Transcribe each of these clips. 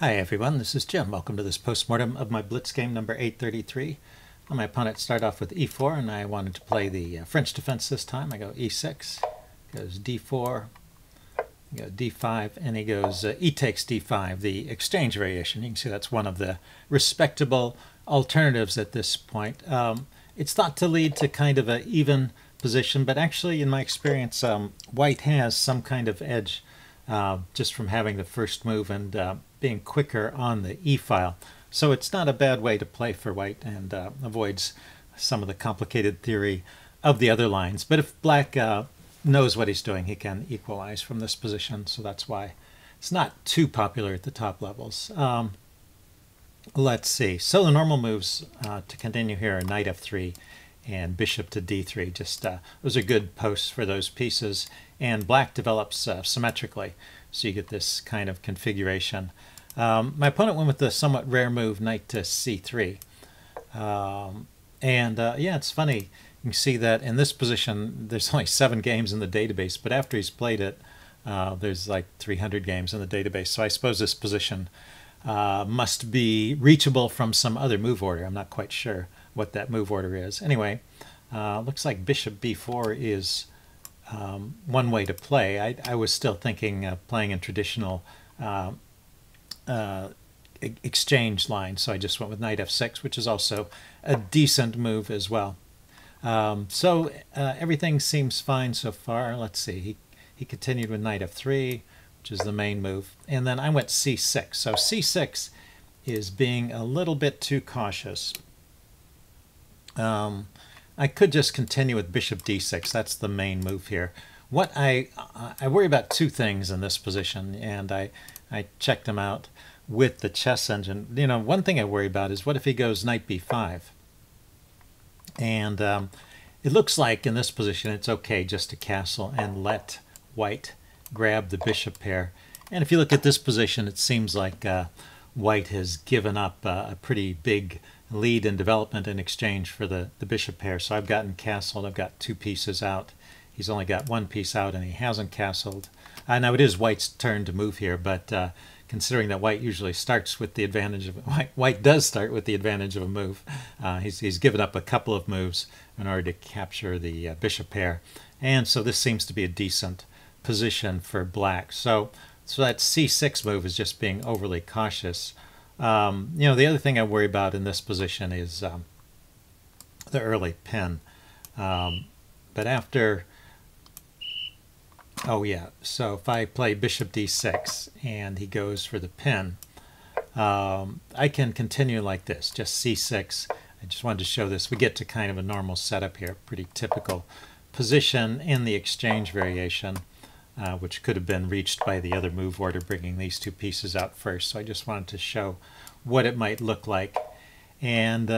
Hi everyone, this is Jim. Welcome to this postmortem of my Blitz game number 833. My opponent started off with e4 and I wanted to play the French defense this time. I go e6, goes d4, go d5, and he goes e takes d5, the exchange variation. You can see that's one of the respectable alternatives at this point. It's thought to lead to kind of an even position, but actually in my experience white has some kind of edge just from having the first move and being quicker on the e-file. So it's not a bad way to play for white and avoids some of the complicated theory of the other lines. But if black knows what he's doing, he can equalize from this position. So that's why it's not too popular at the top levels. Let's see. So the normal moves to continue here are knight f3 and bishop to d3. Just those are good posts for those pieces. And black develops symmetrically. So you get this kind of configuration. My opponent went with the somewhat rare move, knight to c3. Yeah, it's funny. You can see that in this position, there's only 7 games in the database, but after he's played it, there's like 300 games in the database. So I suppose this position must be reachable from some other move order. I'm not quite sure what that move order is. Anyway, looks like bishop b4 is one way to play. I was still thinking playing in traditional exchange line, so I just went with knight f6, which is also a decent move as well. Everything seems fine so far. Let's see, he continued with knight f3, which is the main move, and then I went c6. So c6 is being a little bit too cautious. I could just continue with bishop d6. That's the main move here. What I worry about 2 things in this position, and I checked them out with the chess engine. You know, one thing I worry about is what if he goes knight b5? And it looks like in this position it's okay just to castle and let white grab the bishop pair. And if you look at this position, it seems like white has given up a pretty big lead in development in exchange for the bishop pair. So I've gotten castled. I've got 2 pieces out. He's only got 1 piece out and he hasn't castled. Now it is white's turn to move here, but considering that white usually starts with the advantage of white does start with the advantage of a move. He's given up a couple of moves in order to capture the bishop pair, and so this seems to be a decent position for black. So that c6 move is just being overly cautious. You know, the other thing I worry about in this position is the early pin. But after, oh yeah, so if I play bishop d6 and he goes for the pin, I can continue like this, just c6. I just wanted to show this. We get to kind of a normal setup here, pretty typical position in the exchange variation. Which could have been reached by the other move order, bringing these 2 pieces out first. So I just wanted to show what it might look like. And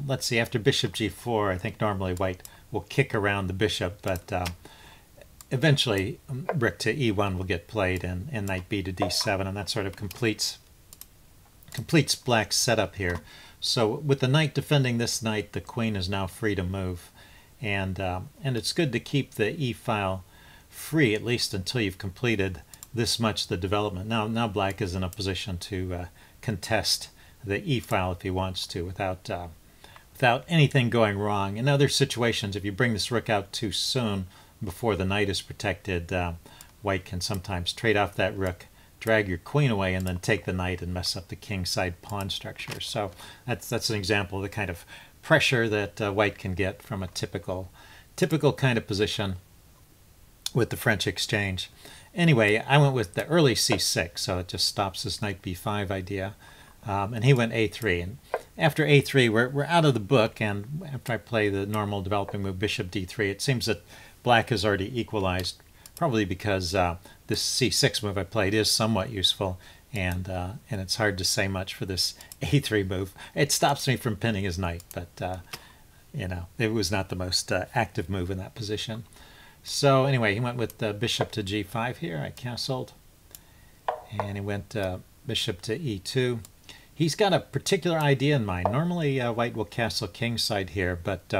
let's see, after bishop g4, I think normally white will kick around the bishop, but eventually rook to e1 will get played, and knight b to d7, and that sort of completes black's setup here. So with the knight defending this knight, the queen is now free to move. And it's good to keep the e-file free, at least until you've completed this much the development. Now black is in a position to contest the e-file if he wants to without anything going wrong. In other situations, if you bring this rook out too soon before the knight is protected, white can sometimes trade off that rook, drag your queen away, and then take the knight and mess up the kingside pawn structure. So that's an example of the kind of pressure that white can get from a typical kind of position with the French exchange. Anyway, I went with the early c6, so it just stops this knight b5 idea. And he went a3. And after a3, we're out of the book, and after I play the normal developing move bishop d3, it seems that black has already equalized, probably because this c6 move I played is somewhat useful, and it's hard to say much for this a3 move. It stops me from pinning his knight, but you know, it was not the most active move in that position. So anyway, he went with bishop to g5 here. I castled. And he went bishop to e2. He's got a particular idea in mind. Normally white will castle kingside here, but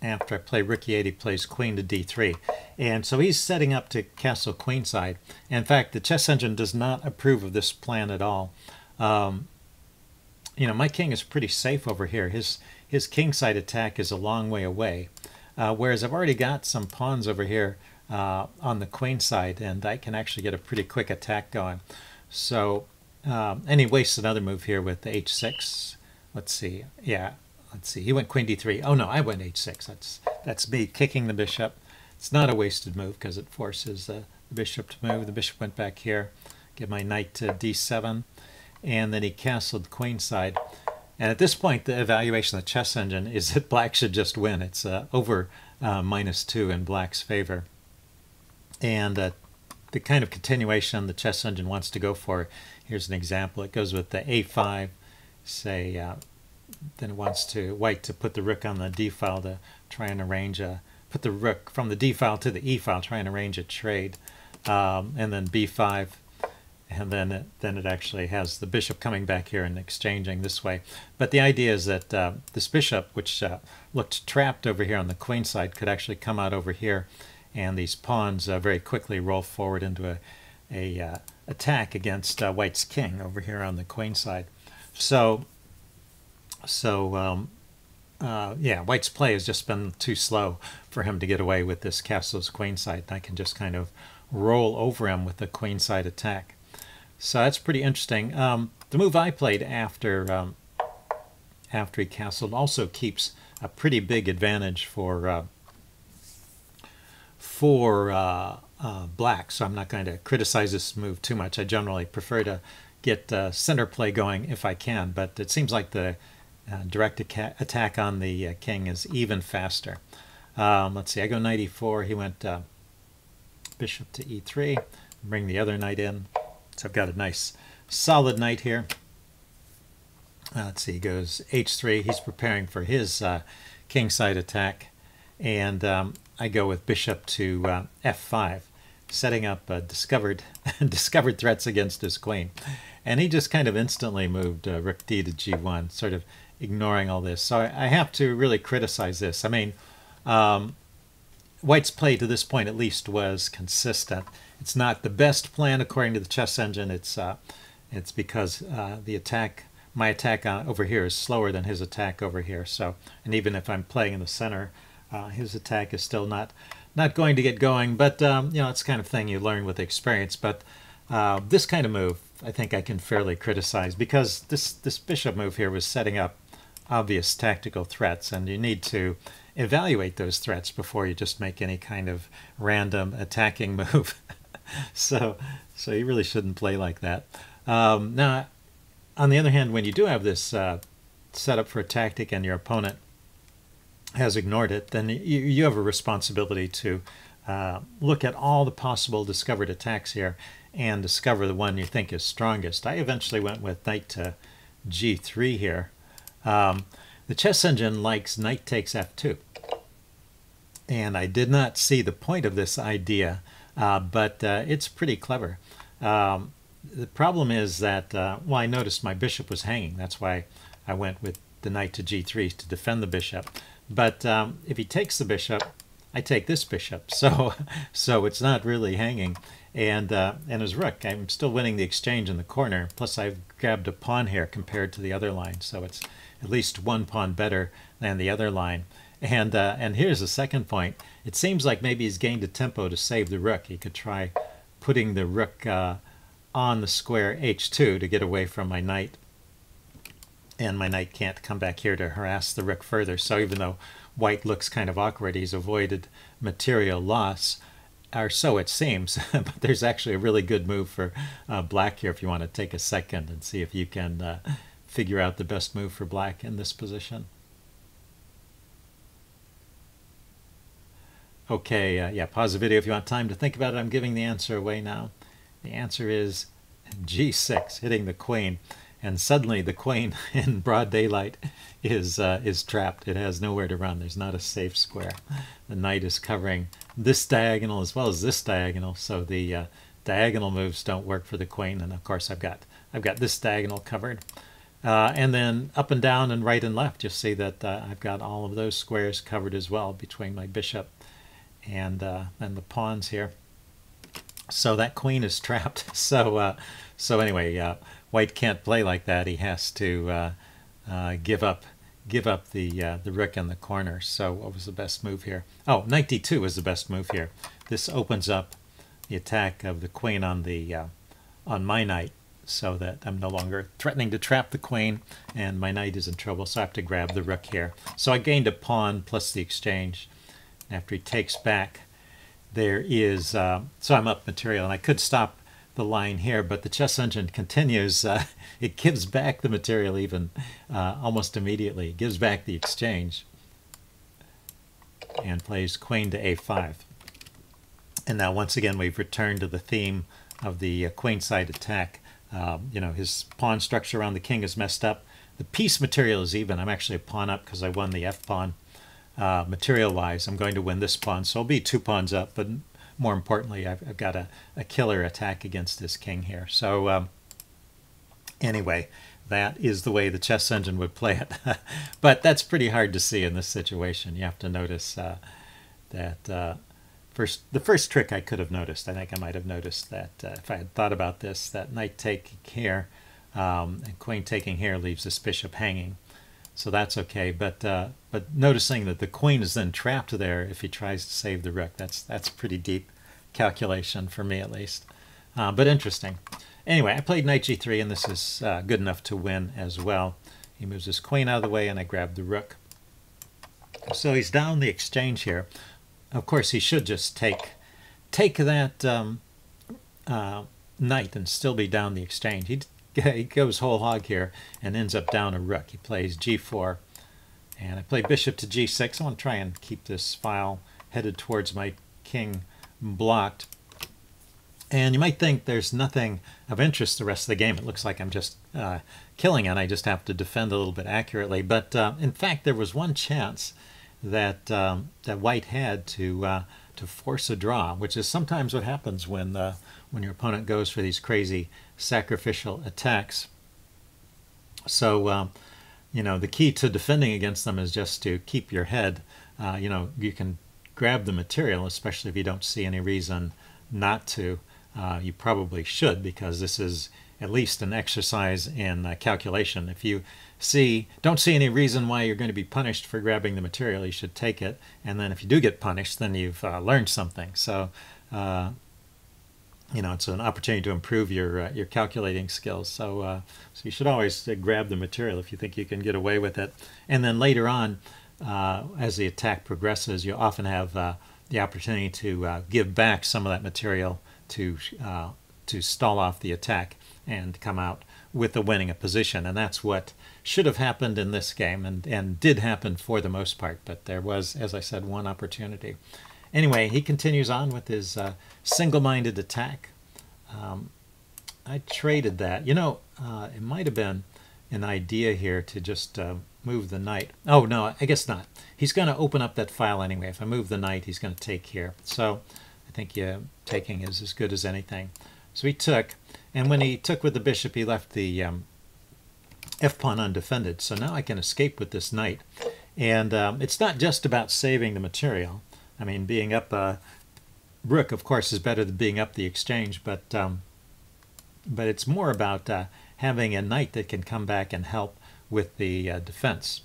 after I play rook e8, he plays queen to d3. And so he's setting up to castle queenside. In fact, the chess engine does not approve of this plan at all. You know, my king is pretty safe over here. His kingside attack is a long way away, whereas I've already got some pawns over here on the queen side, and I can actually get a pretty quick attack going. So, and he wastes another move here with h6. Let's see. Yeah, let's see. He went queen d3. Oh no, I went h6. That's me kicking the bishop. It's not a wasted move because it forces the bishop to move. The bishop went back here. Give my knight to d7, and then he castled queenside. And at this point, the evaluation of the chess engine is that black should just win. It's over -2 in black's favor. And the kind of continuation the chess engine wants to go for, here's an example. It goes with the a5, say, then it wants white to put the rook on the d file to try and arrange put the rook from the d file to the e file, try and arrange a trade, and then b5. And then it actually has the bishop coming back here and exchanging this way. But the idea is that this bishop, which looked trapped over here on the queen side, could actually come out over here, and these pawns very quickly roll forward into a attack against white's king over here on the queen side. So yeah, white's play has just been too slow for him to get away with this castle's queen side. I can just kind of roll over him with the queen side attack. So that's pretty interesting. The move I played after he castled also keeps a pretty big advantage for black. So I'm not going to criticize this move too much. I generally prefer to get center play going if I can, but it seems like the direct attack on the king is even faster. Let's see. I go knight e4. He went bishop to e3. Bring the other knight in. So I've got a nice solid knight here. Let's see, he goes h3. He's preparing for his kingside attack. And I go with bishop to f5, setting up discovered threats against his queen. And he just kind of instantly moved rook d to g1, sort of ignoring all this. So I have to really criticize this. I mean, white's play to this point at least was consistent. It's not the best plan according to the chess engine. It's because my attack over here is slower than his attack over here. So, and even if I'm playing in the center, his attack is still not going to get going. But you know, it's the kind of thing you learn with experience. But this kind of move, I think I can fairly criticize, because this bishop move here was setting up obvious tactical threats, and you need to evaluate those threats before you just make any kind of random attacking move. So you really shouldn't play like that. Now, on the other hand, when you do have this set up for a tactic and your opponent has ignored it, then you have a responsibility to look at all the possible discovered attacks here and discover the one you think is strongest. I eventually went with knight to g3 here. The chess engine likes knight takes f2. And I did not see the point of this idea, but it's pretty clever. The problem is that, well, I noticed my bishop was hanging. That's why I went with the knight to g3 to defend the bishop. But if he takes the bishop, I take this bishop. So it's not really hanging. And his rook, I'm still winning the exchange in the corner. Plus I've grabbed a pawn here compared to the other line. So it's at least one pawn better than the other line. And here's the second point. It seems like maybe he's gained a tempo to save the rook. He could try putting the rook on the square h2 to get away from my knight. And my knight can't come back here to harass the rook further. So even though white looks kind of awkward, he's avoided material loss, or so it seems. But there's actually a really good move for black here if you want to take a second and see if you can figure out the best move for black in this position. Okay, yeah, pause the video if you want time to think about it. I'm giving the answer away now. The answer is g6, hitting the queen. And suddenly the queen in broad daylight is trapped. It has nowhere to run. There's not a safe square. The knight is covering this diagonal as well as this diagonal, so the diagonal moves don't work for the queen. And of course I've got this diagonal covered. And then up and down and right and left, you'll see that I've got all of those squares covered as well between my bishop and the pawns here. So that queen is trapped. So anyway, white can't play like that. He has to give up the rook in the corner. So what was the best move here? Oh, knight d2 was the best move here. This opens up the attack of the queen on the on my knight, so that I'm no longer threatening to trap the queen, and my knight is in trouble, so I have to grab the rook here. So I gained a pawn plus the exchange. After he takes back, there is, so I'm up material, and I could stop the line here, but the chess engine continues. It gives back the material even almost immediately. It gives back the exchange and plays queen to a5. And now once again we've returned to the theme of the queenside attack. You know, his pawn structure around the king is messed up. The piece material is even. I'm actually a pawn up because I won the f-pawn. Material-wise, I'm going to win this pawn, so I'll be 2 pawns up, but more importantly, I've got a killer attack against this king here. So anyway, that is the way the chess engine would play it. But that's pretty hard to see in this situation. You have to notice that the first trick I could have noticed, I think I might have noticed that if I had thought about this, that knight taking here and queen taking here leaves this bishop hanging. So that's okay, but noticing that the queen is then trapped there if he tries to save the rook, that's pretty deep calculation for me at least. But interesting. Anyway, I played knight g3, and this is good enough to win as well. He moves his queen out of the way, and I grab the rook. So he's down the exchange here. Of course, he should just take that knight and still be down the exchange. He goes whole hog here and ends up down a rook. He plays g4, and I play bishop to g6. I want to try and keep this file headed towards my king blocked. And you might think there's nothing of interest the rest of the game. It looks like I'm just killing it. I just have to defend a little bit accurately. But in fact, there was one chance that that white had to force a draw, which is sometimes what happens when your opponent goes for these crazy sacrificial attacks. So you know, the key to defending against them is just to keep your head. You know, you can grab the material, especially if you don't see any reason not to. You probably should, because this is at least an exercise in calculation. If you don't see any reason why you're going to be punished for grabbing the material, you should take it. And then if you do get punished, then you've learned something. So you know, it's an opportunity to improve your calculating skills. So so you should always grab the material if you think you can get away with it. And then later on, as the attack progresses, you often have the opportunity to give back some of that material to stall off the attack and come out with a winning position. And that's what should have happened in this game, and did happen for the most part. But there was, as I said, one opportunity. Anyway, he continues on with his single-minded attack. I traded that. You know, it might have been an idea here to just move the knight. Oh, no, I guess not. He's going to open up that file anyway. If I move the knight, he's going to take here. So I think taking is as good as anything. So he took, and when he took with the bishop, he left the f-pawn undefended. So now I can escape with this knight. And it's not just about saving the material. I mean, being up a rook, of course, is better than being up the exchange, but it's more about having a knight that can come back and help with the defense.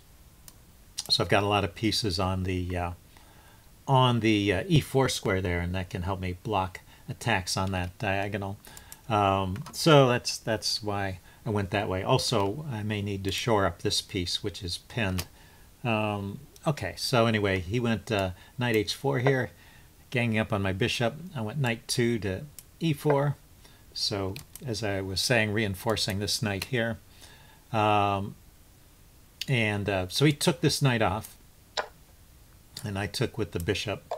So I've got a lot of pieces on the e4 square there, and that can help me block attacks on that diagonal. So that's why I went that way. Also, I may need to shore up this piece, which is pinned. Okay, so anyway, he went knight h4 here, ganging up on my bishop. I went knight 2 to e4. So, as I was saying, reinforcing this knight here. So he took this knight off, and I took with the bishop.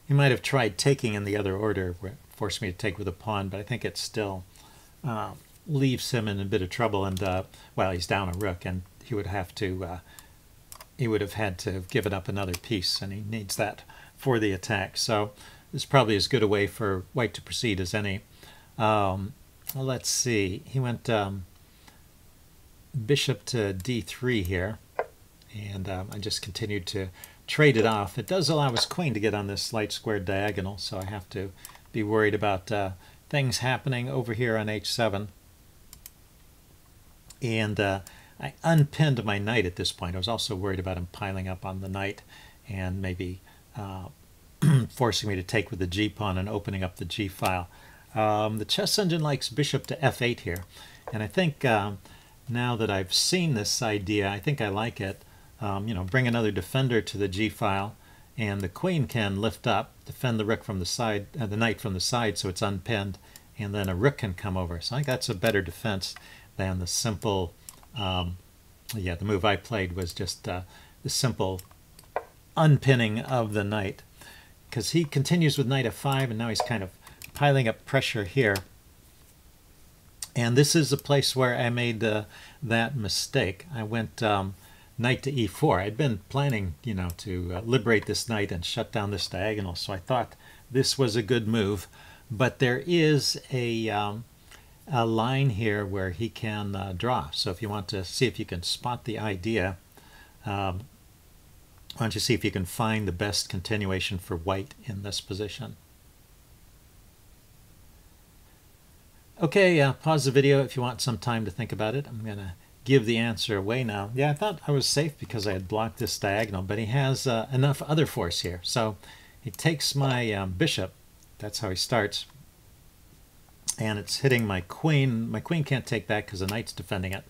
He might have tried taking in the other order, forced me to take with a pawn, but I think it still leaves him in a bit of trouble. And well, he's down a rook, and he would have to. He would have had to have given up another piece, and he needs that for the attack. So this is probably as good a way for white to proceed as any. Well, let's see. He went bishop to d3 here, and I just continued to trade it off. It does allow his queen to get on this light squared diagonal, so I have to be worried about things happening over here on h7. And I unpinned my knight at this point. I was also worried about him piling up on the knight and maybe forcing me to take with the g-pawn and opening up the g-file. The chess engine likes bishop to f8 here, and I think now that I've seen this idea, I think I like it. You know, bring another defender to the g-file, and the queen can lift up, defend the rook from the side, the knight from the side, so it's unpinned, and then a rook can come over. So I think that's a better defense than the simple. Yeah, the move I played was just the simple unpinning of the knight, because he continues with knight f5, and now he's kind of piling up pressure here. And this is a place where I made that mistake. I went knight to e4. I'd been planning, you know, to liberate this knight and shut down this diagonal, so I thought this was a good move. But there is a line here where he can draw. So if you want to see if you can spot the idea, why don't you see if you can find the best continuation for white in this position. Okay, pause the video if you want some time to think about it. I'm going to give the answer away now. Yeah, I thought I was safe because I had blocked this diagonal, but he has enough other force here. So he takes my bishop. That's how he starts. And it's hitting my queen. My queen can't take that because the knight's defending it.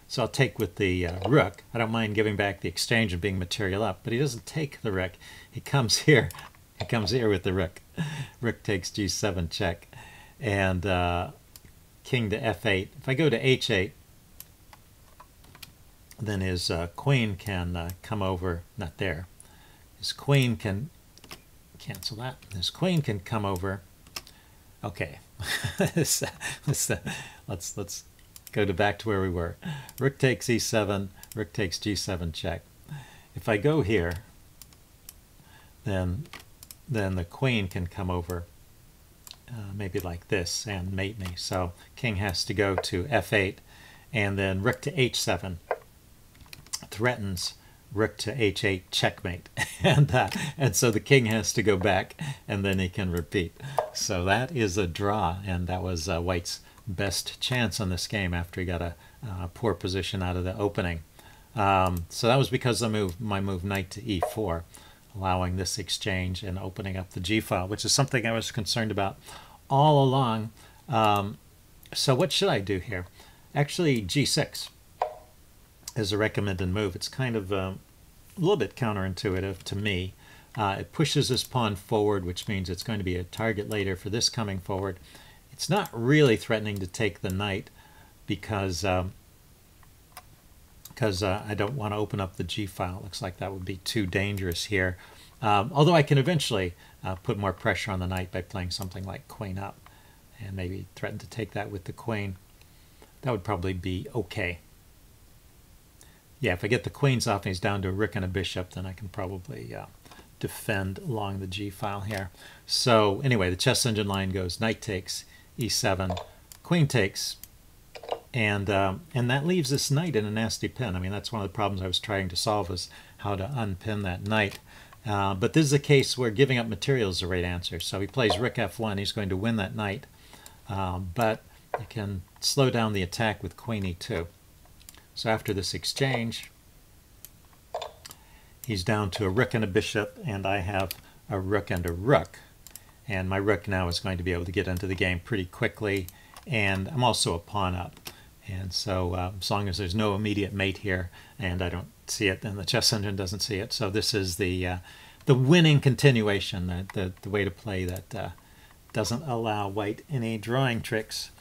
So I'll take with the rook. I don't mind giving back the exchange and being material up, but he doesn't take the rook. He comes here. He comes here with the rook. Rook takes g7 check. And king to f8. If I go to h8, then his queen can come over. Not there. His queen can cancel that. His queen can come over. Okay. let's go back to where we were. Rook takes e7, rook takes g7 check. If I go here, then the queen can come over, maybe like this, and mate me. So king has to go to f8, and then rook to h7 threatens rook to h8 checkmate, and so the king has to go back, and then he can repeat. So that is a draw, and that was White's best chance on this game after he got a poor position out of the opening. So that was because of my move knight to e4, allowing this exchange and opening up the g-file, which is something I was concerned about all along. So what should I do here? Actually, g6 is a recommended move. It's kind of a little bit counterintuitive to me. It pushes this pawn forward, which means it's going to be a target later for this coming forward. It's not really threatening to take the knight because I don't want to open up the g-file. Looks like that would be too dangerous here. Although I can eventually put more pressure on the knight by playing something like queen up and maybe threaten to take that with the queen. That would probably be okay. Yeah, if I get the queens off and he's down to a rook and a bishop, then I can probably defend along the g-file here. So anyway, the chess engine line goes knight takes, e7, queen takes, and that leaves this knight in a nasty pin. I mean, that's one of the problems I was trying to solve, is how to unpin that knight. But this is a case where giving up material is the right answer. So he plays rook f1. He's going to win that knight, but you can slow down the attack with queen e2. So after this exchange, he's down to a rook and a bishop, and I have a rook and a rook. And my rook now is going to be able to get into the game pretty quickly, and I'm also a pawn up. And so as long as there's no immediate mate here, and I don't see it, and the chess engine doesn't see it, so this is the winning continuation, the way to play that doesn't allow White any drawing tricks.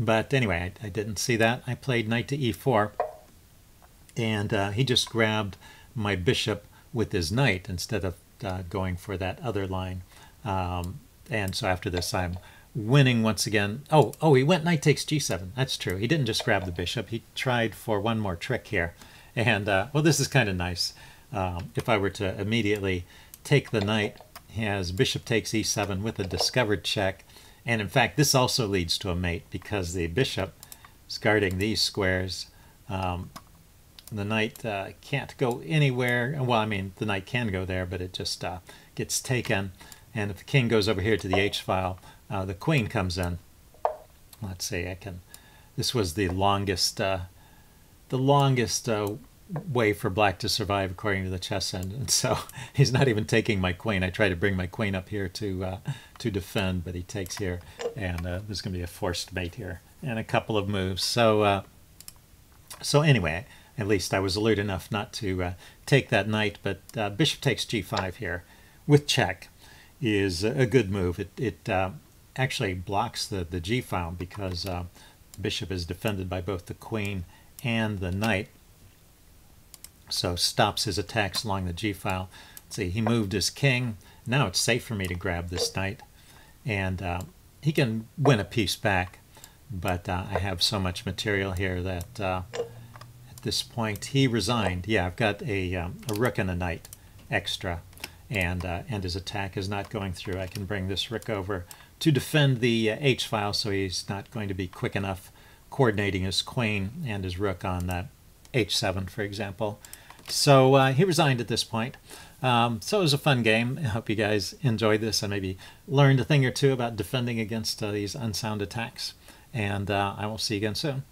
But anyway, I didn't see that. I played knight to e4, and he just grabbed my bishop with his knight instead of going for that other line. And so after this, I'm winning once again. Oh, he went knight takes g7. That's true. He didn't just grab the bishop. He tried for one more trick here. And, well, this is kind of nice. If I were to immediately take the knight, he has bishop takes e7 with a discovered check. And in fact, this also leads to a mate because the bishop is guarding these squares. The knight can't go anywhere. Well, I mean, the knight can go there, but it just gets taken. And if the king goes over here to the h-file, the queen comes in. Let's see, I can. This was the longest way for black to survive according to the chess end, and so he's not even taking my queen. I try to bring my queen up here to defend, but he takes here, and there's going to be a forced mate here and a couple of moves. So so anyway, at least I was alert enough not to take that knight, but bishop takes g5 here with check is a good move. It actually blocks the g-file because the bishop is defended by both the queen and the knight, so stops his attacks along the g-file. See, he moved his king. Now it's safe for me to grab this knight, and he can win a piece back, but I have so much material here that at this point he resigned. Yeah, I've got a rook and a knight extra, and his attack is not going through. I can bring this rook over to defend the h-file, so he's not going to be quick enough coordinating his queen and his rook on h7, for example. So he resigned at this point. So it was a fun game. I hope you guys enjoyed this and maybe learned a thing or two about defending against these unsound attacks. And I will see you again soon.